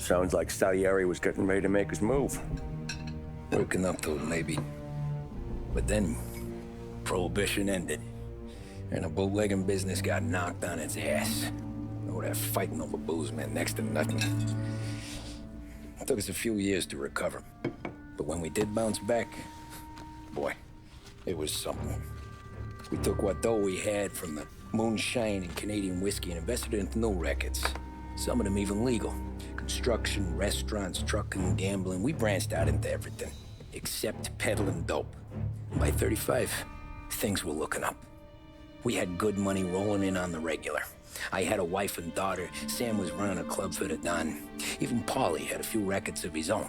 Sounds like Salieri was getting ready to make his move. Working up to it, maybe. But then, Prohibition ended, and the bootlegging business got knocked on its ass. Oh, that fighting over booze meant next to nothing. It took us a few years to recover. But when we did bounce back, boy, it was something. We took what dough we had from the moonshine and Canadian whiskey and invested it into new rackets. Some of them even legal. Construction, restaurants, trucking, gambling. We branched out into everything, except peddling dope. And by 35, things were looking up. We had good money rolling in on the regular. I had a wife and daughter. Sam was running a club for the Don. Even Paulie had a few rackets of his own.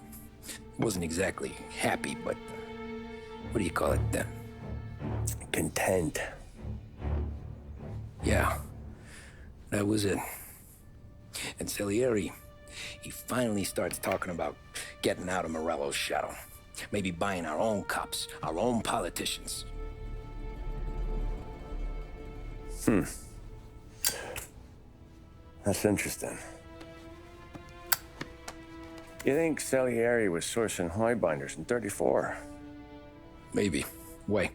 Wasn't exactly happy, but what do you call it? Content. Yeah, that was it. And Salieri, he finally starts talking about getting out of Morello's shadow. Maybe buying our own cops, our own politicians. That's interesting. You think Salieri was sourcing highbinders in 34? Maybe. Why?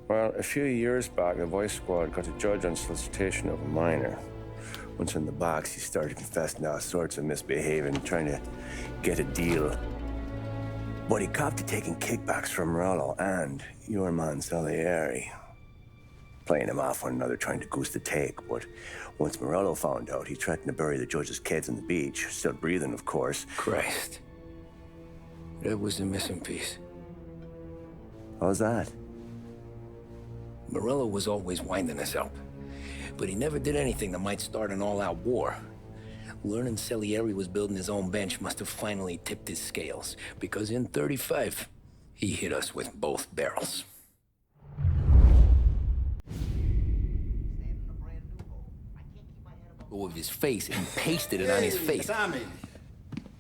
Well, a few years back, the Vice Squad got a judge on solicitation of a minor. Once in the box, he started confessing all sorts of misbehaving, trying to get a deal. But he copped to taking kickbacks from Morello and your man Salieri. Playing him off one another, trying to goose the take. But once Morello found out, he threatened to bury the judge's kids on the beach. Still breathing, of course. Christ. That was the missing piece. How's that? Morello was always winding us up. But he never did anything that might start an all-out war. Learning Salieri was building his own bench must have finally tipped his scales. Because in 35, he hit us with both barrels. Of his face and pasted it on his face. Tommy.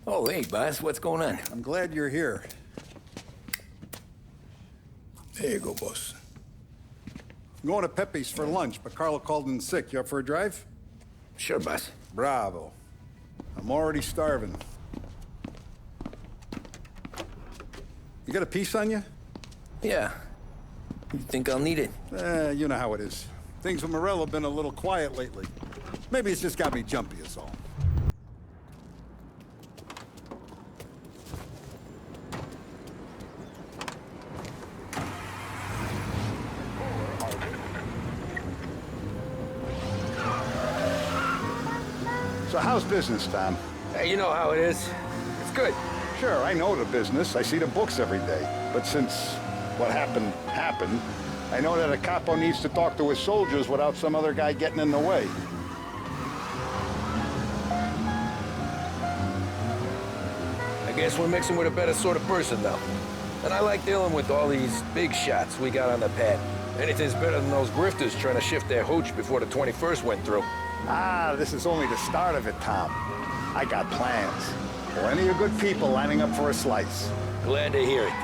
Oh, hey, boss, what's going on? I'm glad you're here. There you go, boss. I'm going to Pepe's for lunch, but Carlo called in sick. You up for a drive? Sure, boss. Bravo. I'm already starving. You got a piece on you? Yeah. You think I'll need it? You know how it is. Things with Morello have been a little quiet lately. Maybe it's just got me jumpy is all. So how's business, Tom? Hey, you know how it is. It's good. Sure, I know the business. I see the books every day. But since what happened, I know that a capo needs to talk to his soldiers without some other guy getting in the way. I guess we're mixing with a better sort of person now. And I like dealing with all these big shots we got on the pad. Anything's better than those grifters trying to shift their hooch before the 21st went through. Ah, this is only the start of it, Tom. I got plans. Plenty of good people lining up for a slice. Glad to hear it.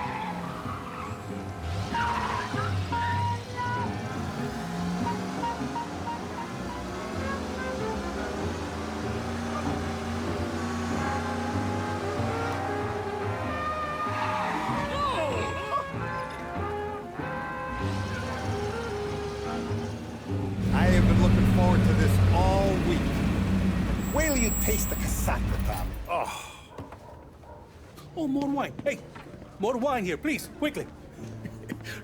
I have been looking forward to this all week. Wait till you taste the cassata, Tommy. Oh. Oh, more wine. Hey, more wine here, please, quickly.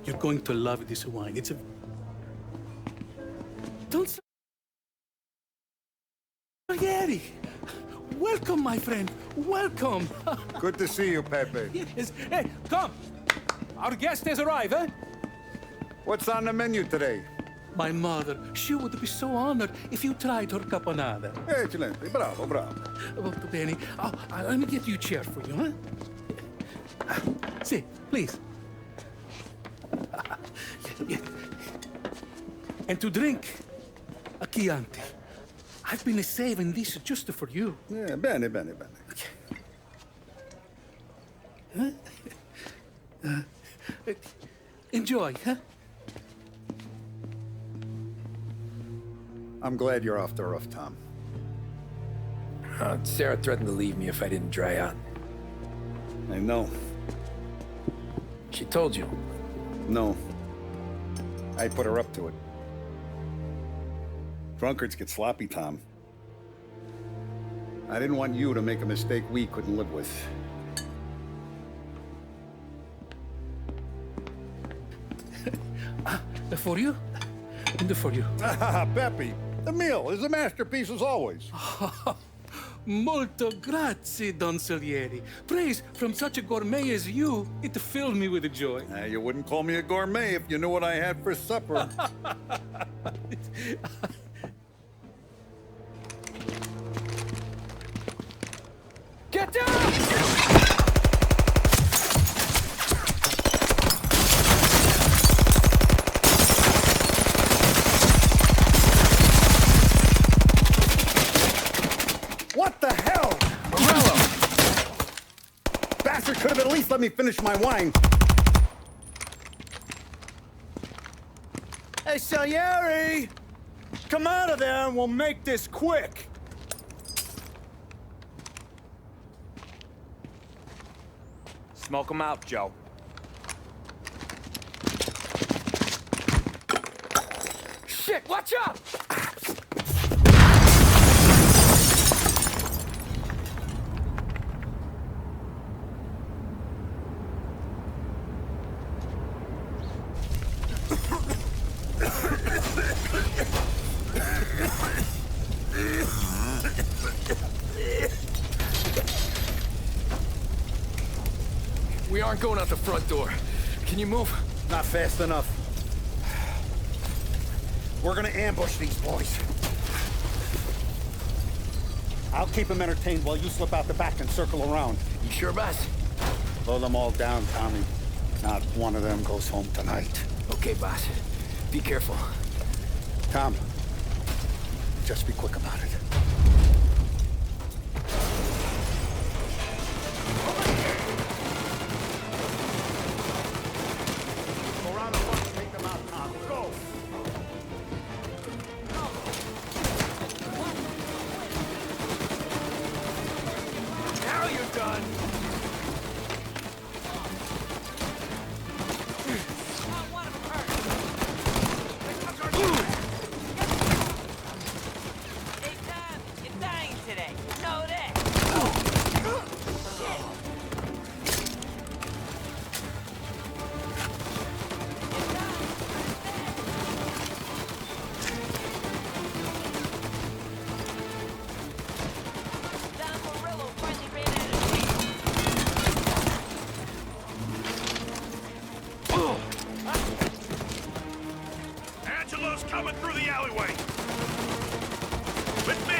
You're going to love this wine. It's a... Don't... Salieri! Welcome, my friend. Welcome. Good to see you, Pepe. Yes. Hey, come. Our guest has arrived, eh? What's on the menu today? My mother, she would be so honored if you tried her caponata. Excellent. Bravo, bravo. Molto bene. Oh, let me get you a chair for you, huh? See, please. And to drink, a Chianti. I've been saving this just for you. Yeah, bene, bene, bene. Enjoy, huh? I'm glad you're off the rough, Tom. Sarah threatened to leave me if I didn't dry out. I know. She told you. No. I put her up to it. Drunkards get sloppy, Tom. I didn't want you to make a mistake we couldn't live with. For you? And for you. Peppy, the meal is a masterpiece as always. Molto grazie, Don Salieri. Praise from such a gourmet as you, it filled me with joy. You wouldn't call me a gourmet if you knew what I had for supper. Get down! What the hell? Morello! Bastard could have at least let me finish my wine. Hey, Salieri! Come out of there and we'll make this quick. Smoke 'em out, Joe. Shit, watch out! We aren't going out the front door. Can you move? Not fast enough. We're gonna ambush these boys. I'll keep them entertained while you slip out the back and circle around. You sure, boss? Blow them all down, Tommy. Not one of them goes home tonight. Okay, boss. Be careful. Tom, just be quick about it. Go around the front and take them out, Tom. Go! Now you're done. Hey, Tom, you're dying today. Know that. Don Morello finally ran out of Angelo's coming through the alleyway. With me.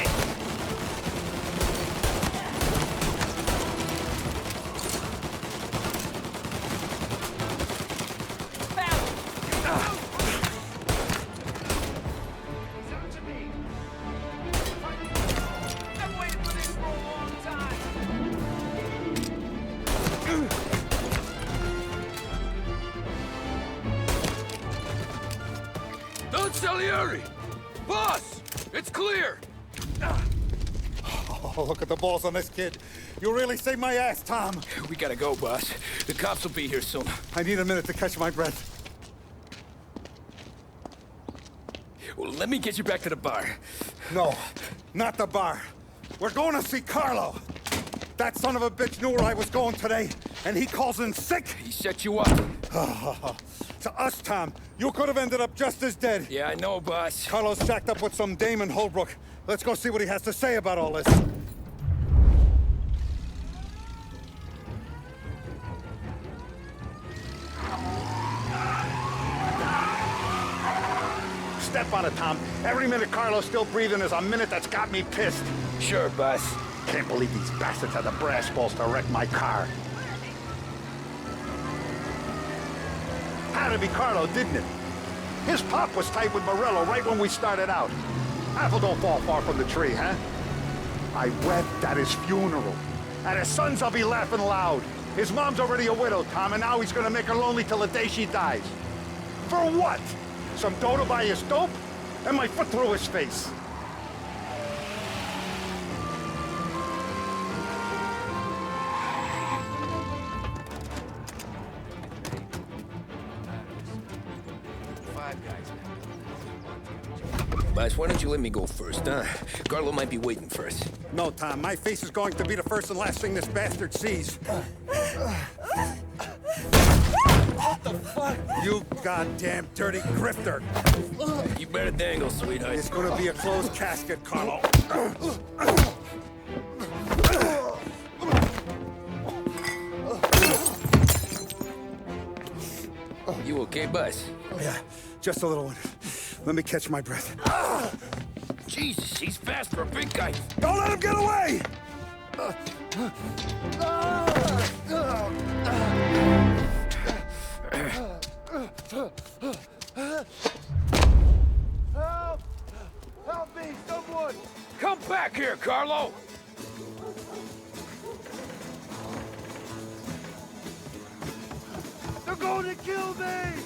I've waited for this for a long time. Don Salieri! Boss! It's clear! Oh, look at the balls on this kid. You really saved my ass, Tom. We gotta go, boss. The cops will be here soon. I need a minute to catch my breath. Well, let me get you back to the bar. No, not the bar. We're going to see Carlo. That son of a bitch knew where I was going today, and he calls in sick. He set you up. To us, Tom, you could have ended up just as dead. Yeah, I know, boss. Carlo's shacked up with some dame in Holbrook. Let's go see what he has to say about all this. Step on it, Tom. Every minute Carlo's still breathing is a minute that's got me pissed. Sure, boss. Can't believe these bastards had the brass balls to wreck my car. Had to be Carlo, didn't it? His pop was tight with Morello right when we started out. Apple don't fall far from the tree, huh? I wept at his funeral. At his son's, I'll be laughing loud. His mom's already a widow, Tom, and now he's gonna make her lonely till the day she dies. For what? Some dough to buy his dope? And my foot through his face. Boss, why don't you let me go first, huh? Carlo might be waiting for us. No, Tom. My face is going to be the first and last thing this bastard sees. What the fuck? You goddamn dirty grifter. You better dangle, sweetheart. It's gonna be a closed casket, Carlo. You okay, boss? Yeah, just a little one. Let me catch my breath. Jesus, he's fast for a big guy. Don't let him get away! Help! Help me, someone! Come back here, Carlo! They're going to kill me!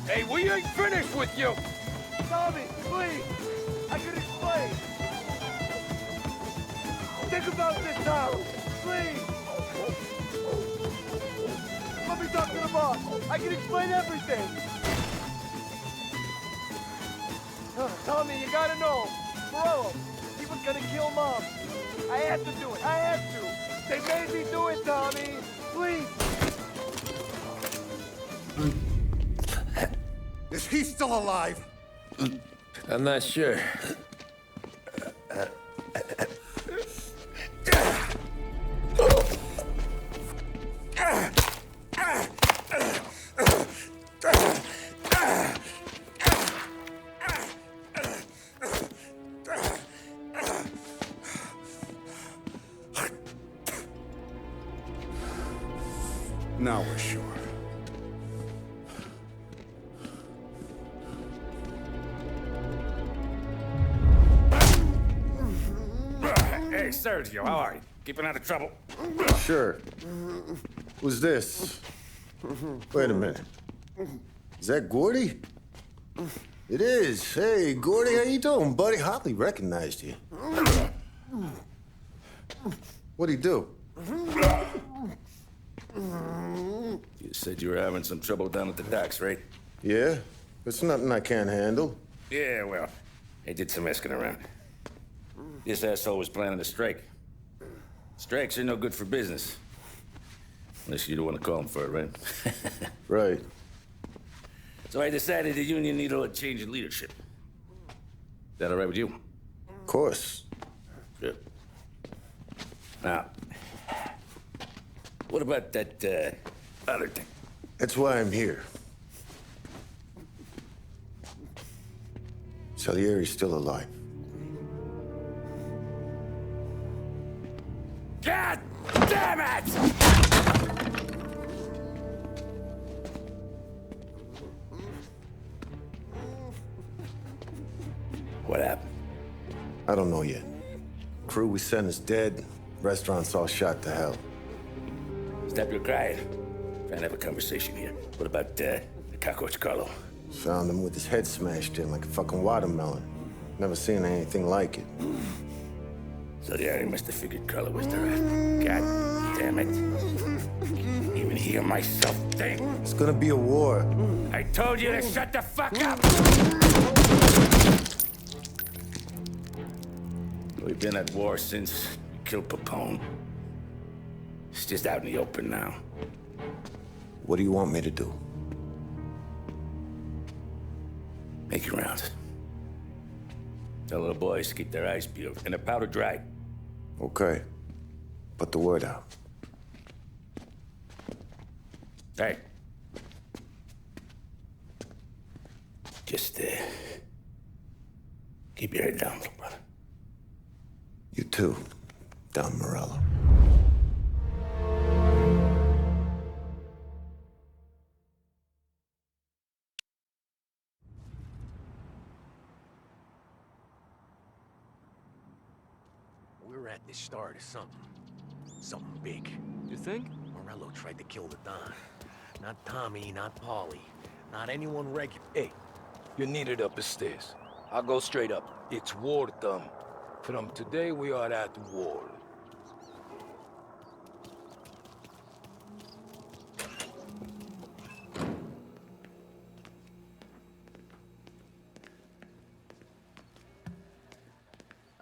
Hey, we ain't finished with you! Tommy, please! I can explain! Think about this, Tom! Please! Let me talk to the boss! I can explain everything! Tommy, you gotta know! Morello, he was gonna kill Mom! I had to do it! I had to! They made me do it, Tommy! Please! Is he still alive? I'm not sure. Now we're sure. Hey, Sergio, how are you? Keeping out of trouble? Sure. Who's this? Wait a minute. Is that Gordy? It is. Hey, Gordy, how you doing, buddy? Hardly recognized you. What'd he do? You said you were having some trouble down at the docks, right? Yeah? It's nothing I can't handle. Yeah, well, I did some asking around. This asshole was planning a strike. Strikes are no good for business. Unless you don't want to call him for it, right? Right. So I decided the union needed a change in leadership. Is that all right with you? Of course. Good. Now, what about that, other thing? That's why I'm here. Salieri's still alive. God damn it! What happened? I don't know yet. Crew we sent is dead. Restaurant's all shot to hell. Stop your crying. Trying to have a conversation here. What about, the cockroach Carlo? Found him with his head smashed in like a fucking watermelon. Never seen anything like it. Salieri must have figured Carlo was the rat. God damn it. Even hear myself think. It's gonna be a war. I told you to shut the fuck up! We've been at war since we killed Papone. It's just out in the open now. What do you want me to do? Make your rounds. Tell little boys to keep their eyes peeled and their powder dry. Okay. Put the word out. Hey. Just, keep your head down, little brother. You too, Don Morello. We're at the start of something. Something big. You think? Morello tried to kill the Don. Not Tommy, not Paulie. Not anyone regular. Hey, you're needed up the stairs. I'll go straight up. It's war time. From today, we are at war.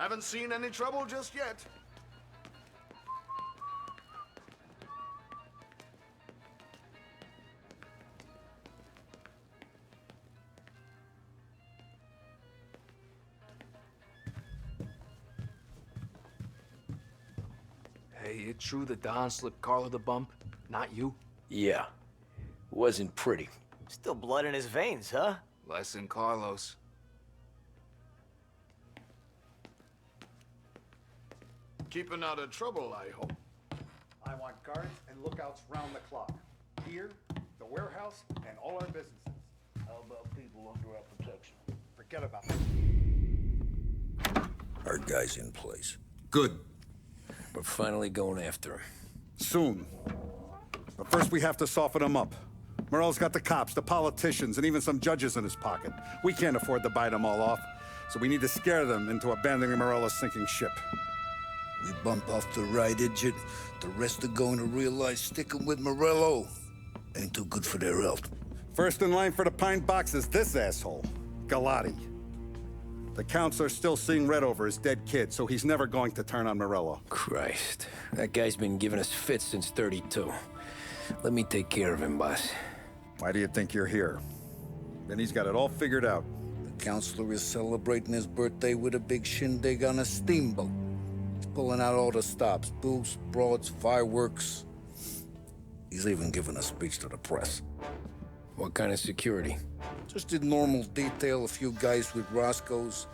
Haven't seen any trouble just yet. Hey, it true the Don slipped Carlo the bump? Not you? Yeah. Wasn't pretty. Still blood in his veins, huh? Less than Carlos. Keeping out of trouble, I hope. I want guards and lookouts round the clock. Here, the warehouse, and all our businesses. How about people under our protection? Forget about that. Our guy's in place. Good. We're finally going after him. Soon. But first we have to soften him up. Morello's got the cops, the politicians, and even some judges in his pocket. We can't afford to bite them all off, so we need to scare them into abandoning Morello's sinking ship. We bump off the right idiot, the rest are going to realize sticking with Morello ain't too good for their health. First in line for the pine box is this asshole, Galati. The counselor's still seeing red over his dead kid, so he's never going to turn on Morello. Christ. That guy's been giving us fits since 32. Let me take care of him, boss. Why do you think you're here? Then he's got it all figured out. The counselor is celebrating his birthday with a big shindig on a steamboat. He's pulling out all the stops, booze, broads, fireworks. He's even giving a speech to the press. What kind of security? Just did normal detail, a few guys with Roscoe's.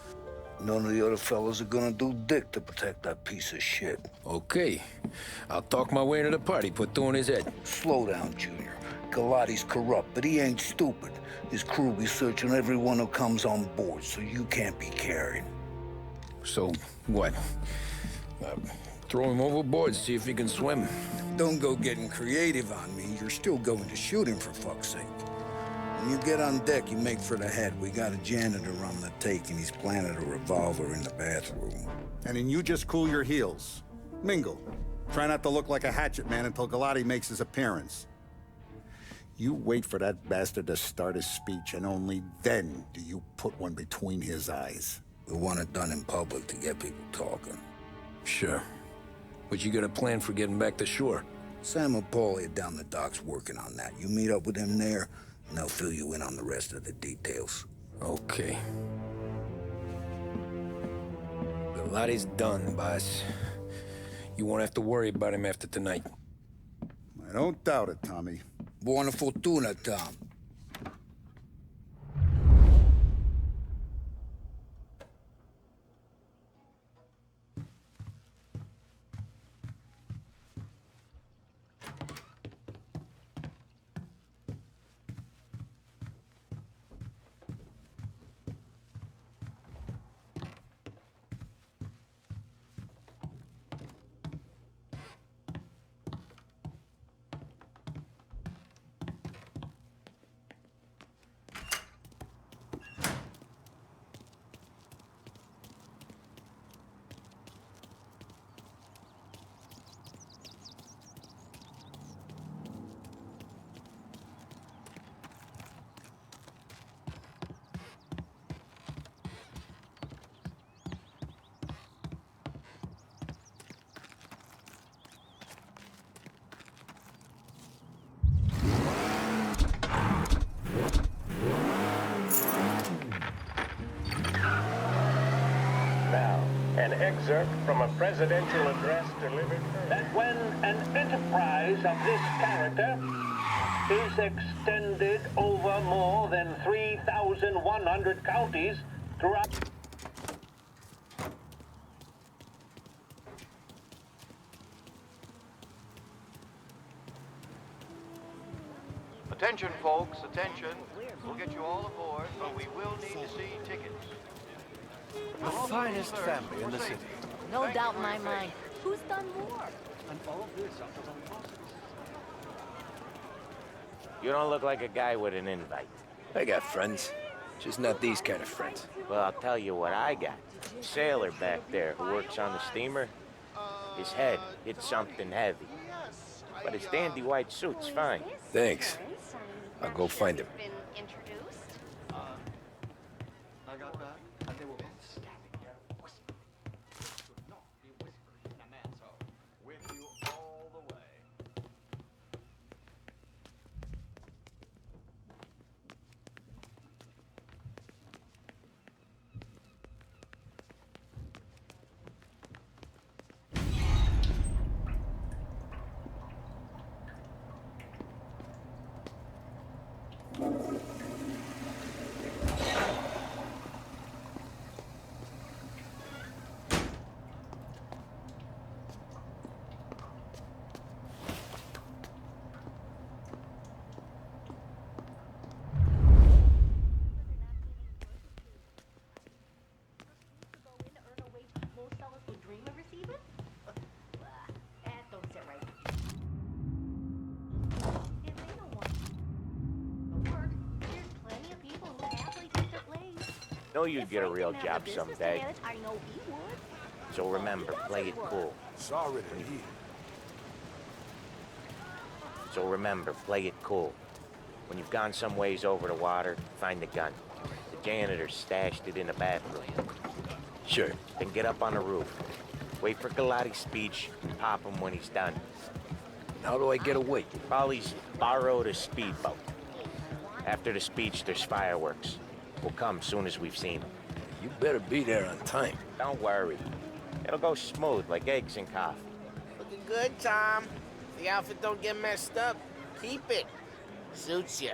None of the other fellas are gonna do dick to protect that piece of shit. Okay. I'll talk my way into the party, put two in his head. Slow down, Junior. Galati's corrupt, but he ain't stupid. His crew be searching everyone who comes on board, so you can't be carried. So, what? Throw him overboard, see if he can swim. Don't go getting creative on me. You're still going to shoot him, for fuck's sake. When you get on deck, you make for the head. We got a janitor on the take, and he's planted a revolver in the bathroom. And then you just cool your heels. Mingle. Try not to look like a hatchet man until Galati makes his appearance. You wait for that bastard to start his speech, and only then do you put one between his eyes. We want it done in public to get people talking. Sure. But you got a plan for getting back to shore? Sam and Paulie are down the docks working on that. You meet up with them there, and they'll fill you in on the rest of the details. Okay. Galati's done, boss. You won't have to worry about him after tonight. I don't doubt it, Tommy. Buona fortuna, Tom. An excerpt from a presidential address delivered that when an enterprise of this character is extended over more than 3,100 counties throughout... Attention, folks, attention. We'll get you all aboard, but we will need to see tickets. The finest family in the city. No doubt in my mind. Who's done more? And all this after the losses. You don't look like a guy with an invite. I got friends. Just not these kind of friends. Well, I'll tell you what I got. Sailor back there who works on the steamer. His head hit something heavy. But his dandy white suit's fine. Thanks. I'll go find him. I got back, and they were both standing there. Know you'd get a real job someday. So remember, play it cool. Sorry to hear. So remember, play it cool. When you've gone some ways over the water, find the gun. The janitor stashed it in the bathroom. Sure. Then get up on the roof. Wait for Galati's speech and pop him when he's done. How do I get away? Polly's borrowed a speedboat. After the speech, there's fireworks. We'll come soon as we've seen them. You better be there on time. Don't worry. It'll go smooth like eggs and coffee. Looking good, Tom. The outfit don't get messed up. Keep it. Suits ya.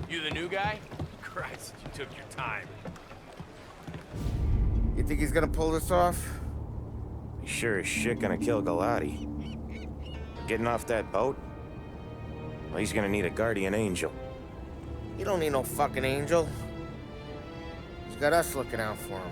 You the new guy? Christ, you took your time. You think he's gonna pull this off? He's sure as shit gonna kill Galati. Getting off that boat? Well, he's gonna need a guardian angel. You don't need no fucking angel. He's got us looking out for him.